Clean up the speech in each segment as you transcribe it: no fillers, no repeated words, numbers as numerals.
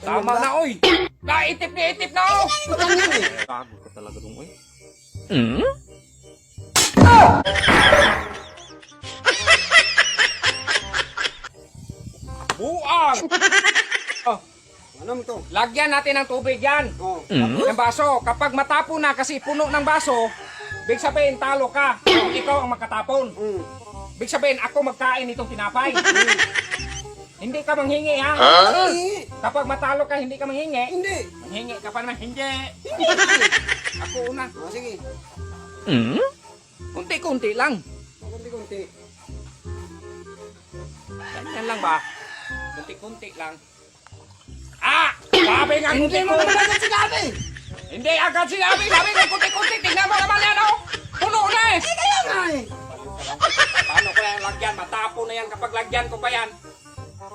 Tama na, oy! Naitip na itip na, oh! Gago ka talaga dong, oy. Buang! Oh, Ano mo to? lagyan natin ng tubig yan. Oh. Ng baso. Kapag matapo na kasi puno ng baso, big sabihin talo ka. Ikaw ang makatapon. Big sabihin ako magkain itong tinapay. Hindi ka manghingi, ha? Hindi. Kapag matalo ka, hindi ka manghingi. Hindi. Manghingi ka pa naman, hindi. Ako una. Oh, sige. Kunti-kunti lang. Kunti-kunti. Ganyan lang ba? Kunti-kunti lang. Ah! Sabi nga Hindi mo kunti-kunti. naman agad sinabi. Hindi agad sinabi. Sabi nga kunti-kunti. Tingnan mo naman yan, oh! Puno na eh! Kaya nga eh. Paano ko yan lagyan? Matapo na yan kapag lagyan ko pa yan.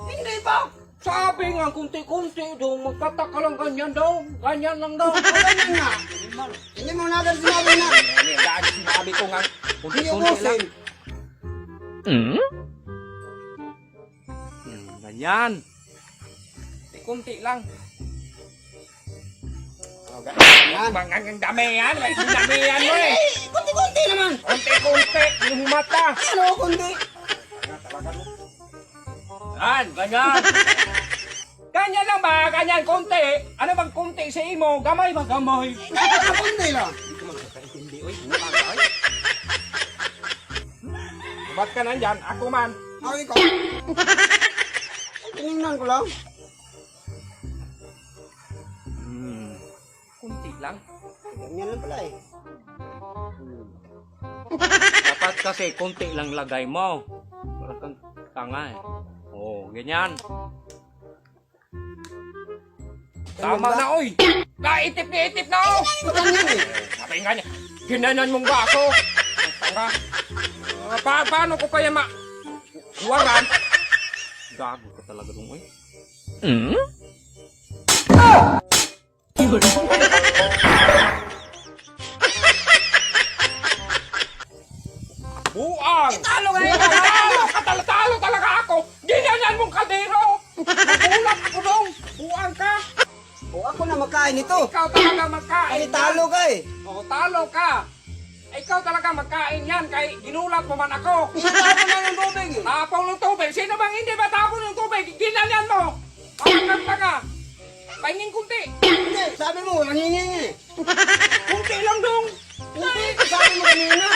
Hindi ba? Sabi nga kunti-kunti dong. Magtataka lang ganyan daw. Ganyan lang daw. Ganyan nga. Hindi mo na agad sinabi na. Lagi sinabi ko nga. Hindi Kunti-kunti lang. ubusin. Ganyan. Kunti lang. Yan. Ang dami yan. May dami yan mo eh. Kunti-kunti naman. Kunti-kunti. Yung mata. Ano kunti? Yan. Ganyan. Ganyan lang ba? Ganyan kunti. Ano bang kunti sa imo? Gamay ba? Gamay. Kunti lang. Hindi, oy. Ba't ka nandyan? Ako man. Ako ikaw. Tinignan ko lang. Kunti lang. Ganyan lang pala eh. Dapat kasi kunti lang lagay mo. Wala kang tanga eh. Oo, ganyan. Tama na, oy! Naitip na itip na, oh! Ganyan eh. Sabi nga niya, ginanan mong baso. Ang tanga. Paano ko kaya huwaran? Gago ka talaga dong, oy. Buang! Talo ka eh. Talo talaga ako! Ginanyan mong kaldero! Nagulat ako dong! Buang ka! O ako na magkain ito. Ikaw talaga magkain Ay, talo ka eh. O, talo ka! Ikaw talaga magkain yan kay ginulat mo man ako! Talo na ng tubig eh. Tapaw ng tubig! Sino bang hindi matapon ng tubig? Ginanyan mo! Pakakanta ka! Pahingin kunti! Hindi, sabi mo, nangingingi. Kunti lang dong! Hindi, sabi mo kanina.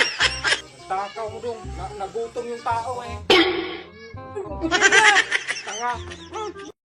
Takaw mo dong! Nagutom yung tao eh! Tanga!